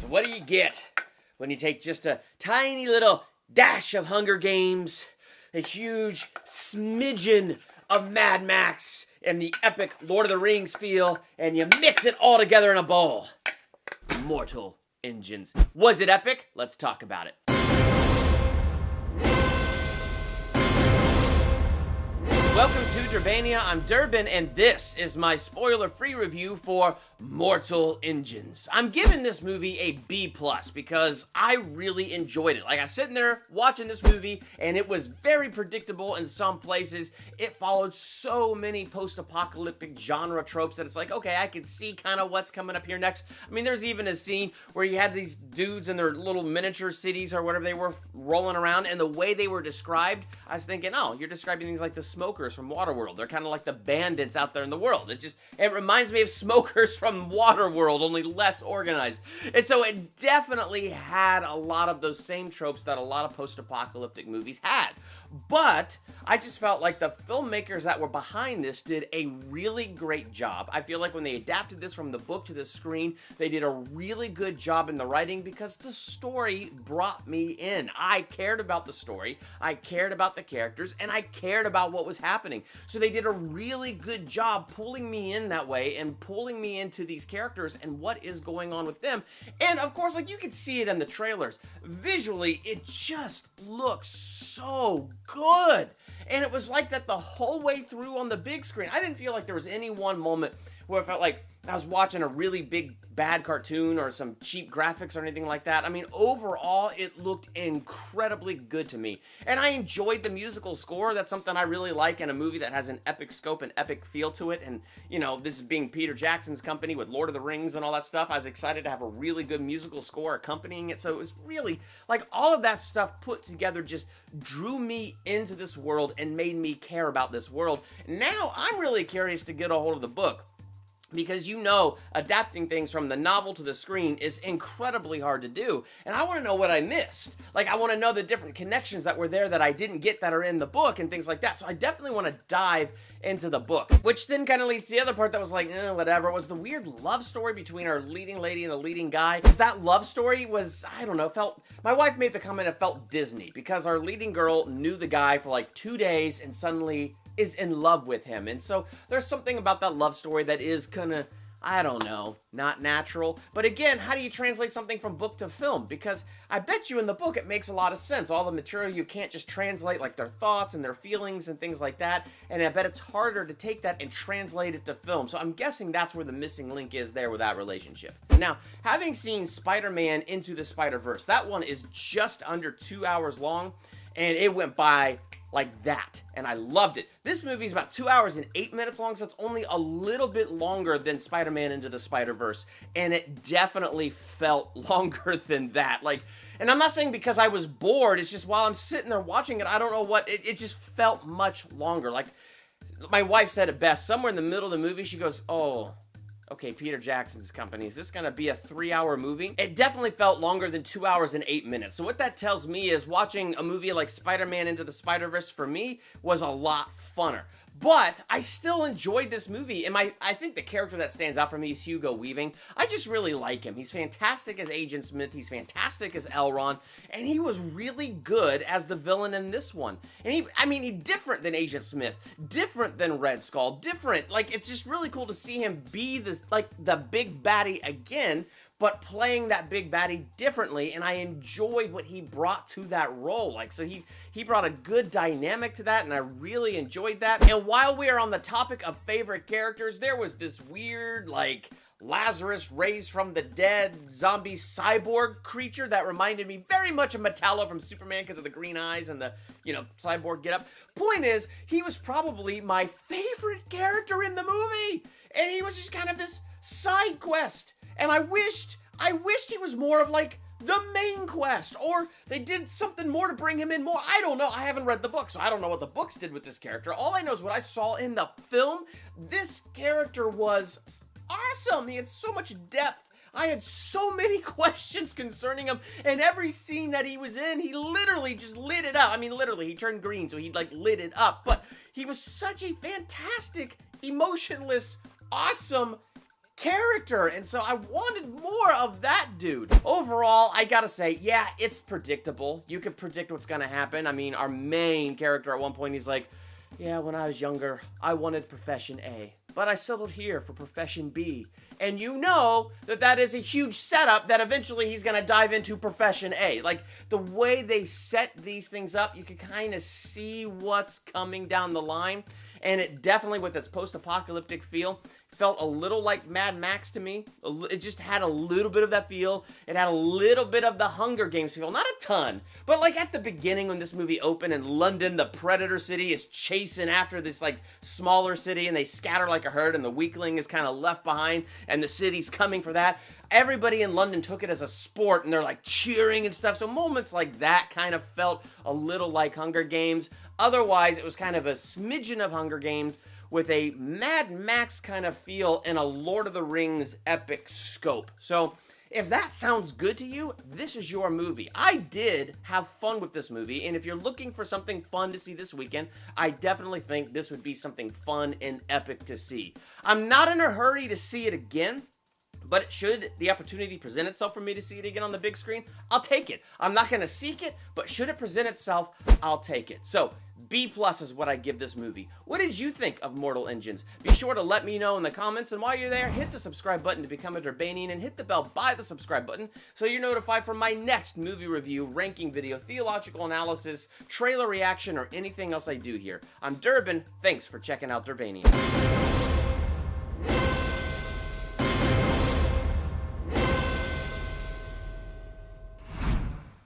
So what do you get when you take just a tiny little dash of Hunger Games, a huge smidgen of Mad Max, and the epic Lord of the Rings feel, and you mix it all together in a bowl? Mortal Engines. Was it epic? Let's talk about it. Welcome to Durbania. I'm Durbin, and this is my spoiler-free review for Mortal Engines. I'm giving this movie a B+ because I really enjoyed it. Like, I was sitting there watching this movie, and it was very predictable in some places. It followed so many post-apocalyptic genre tropes that it's like, okay, I can see kind of what's coming up here next. I mean, there's even a scene where you had these dudes in their little miniature cities or whatever they were rolling around, and the way they were described, I was thinking, oh, you're describing things like the smokers from Waterworld. They're kind of like the bandits out there in the world. It reminds me of smokers from Waterworld, only less organized. And so it definitely had a lot of those same tropes that a lot of post-apocalyptic movies had. But I just felt like the filmmakers that were behind this did a really great job. I feel like when they adapted this from the book to the screen, they did a really good job in the writing because the story brought me in. I cared about the story, I cared about the characters, and I cared about what was happening. So they did a really good job pulling me in that way and pulling me into these characters and what is going on with them. And of course, like, you can see it in the trailers. Visually, it just looks so good. And it was like that the whole way through on the big screen. I didn't feel like there was any one moment where I felt like I was watching a really big bad cartoon or some cheap graphics or anything like that. I mean, overall, it looked incredibly good to me. And I enjoyed the musical score. That's something I really like in a movie that has an epic scope and epic feel to it. And, you know, this is being Peter Jackson's company with Lord of the Rings and all that stuff. I was excited to have a really good musical score accompanying it. So it was really, like, all of that stuff put together just drew me into this world and made me care about this world. Now I'm really curious to get a hold of the book. Because, you know, adapting things from the novel to the screen is incredibly hard to do. And I want to know what I missed. Like, I want to know the different connections that were there that I didn't get that are in the book and things like that. So I definitely want to dive into the book. Which then kind of leads to the other part that was like, whatever. It was the weird love story between our leading lady and the leading guy. Because that love story was, I don't know, my wife made the comment it felt Disney. Because our leading girl knew the guy for like 2 days and suddenly is in love with him. And so there's something about that love story that is kind of, I don't know, not natural. But again, how do you translate something from book to film? Because I bet you in the book it makes a lot of sense. All the material you can't just translate, like their thoughts and their feelings and things like that. And I bet it's harder to take that and translate it to film. So I'm guessing that's where the missing link is there with that relationship. Now, having seen Spider-Man Into the Spider-Verse, that one is just under 2 hours long. And it went by like that, and I loved it. This movie is about 2 hours and 8 minutes long, so it's only a little bit longer than Spider-Man Into the Spider-Verse, and it definitely felt longer than that. Like, and I'm not saying because I was bored, it's just while I'm sitting there watching it, I don't know what, it just felt much longer. Like, my wife said it best, somewhere in the middle of the movie, she goes, oh, okay, Peter Jackson's company, is this gonna be a 3-hour movie? It definitely felt longer than 2 hours and 8 minutes. So what that tells me is watching a movie like Spider-Man Into the Spider-Verse for me was a lot funner. But I still enjoyed this movie, and I think the character that stands out for me is Hugo Weaving. I just really like him. He's fantastic as Agent Smith, he's fantastic as Elrond, and he was really good as the villain in this one. And he's different than Agent Smith, different than Red Skull, different. Like, it's just really cool to see him be the big baddie again, but playing that big baddie differently, and I enjoyed what he brought to that role. Like, so he brought a good dynamic to that, and I really enjoyed that. And while we are on the topic of favorite characters, there was this weird, like, Lazarus raised from the dead zombie cyborg creature that reminded me very much of Metallo from Superman because of the green eyes and the, you know, cyborg getup. Point is, he was probably my favorite character in the movie, and he was just kind of this side quest. And I wished he was more of like the main quest, or they did something more to bring him in more. I don't know. I haven't read the book, so I don't know what the books did with this character. All I know is what I saw in the film. This character was awesome. He had so much depth. I had so many questions concerning him, and every scene that he was in, he literally just lit it up. I mean, literally, he turned green, so he like lit it up. But he was such a fantastic, emotionless, awesome character, and so I wanted more of that dude. Overall, I gotta say, yeah, it's predictable. You can predict what's gonna happen. I mean, our main character at one point, he's like, yeah, when I was younger, I wanted profession A, but I settled here for profession B. And you know that that is a huge setup that eventually he's gonna dive into profession A. Like, the way they set these things up, you can kind of see what's coming down the line. And it definitely, with its post-apocalyptic feel, felt a little like Mad Max to me. It just had a little bit of that feel. It had a little bit of the Hunger Games feel. Not a ton, but like at the beginning when this movie opened in London, the Predator City is chasing after this like smaller city, and they scatter like a herd, and the weakling is kind of left behind, and the city's coming for that. Everybody in London took it as a sport, and they're like cheering and stuff. So moments like that kind of felt a little like Hunger Games. Otherwise, it was kind of a smidgen of Hunger Games with a Mad Max kind of feel and a Lord of the Rings epic scope. So if that sounds good to you, this is your movie. I did have fun with this movie, and if you're looking for something fun to see this weekend, I definitely think this would be something fun and epic to see. I'm not in a hurry to see it again, but should the opportunity present itself for me to see it again on the big screen, I'll take it. I'm not going to seek it, but should it present itself, I'll take it. So, B+ is what I give this movie. What did you think of Mortal Engines? Be sure to let me know in the comments, and while you're there, hit the subscribe button to become a Durbanian, and hit the bell by the subscribe button so you're notified for my next movie review, ranking video, theological analysis, trailer reaction, or anything else I do here. I'm Durbin. Thanks for checking out Durbania.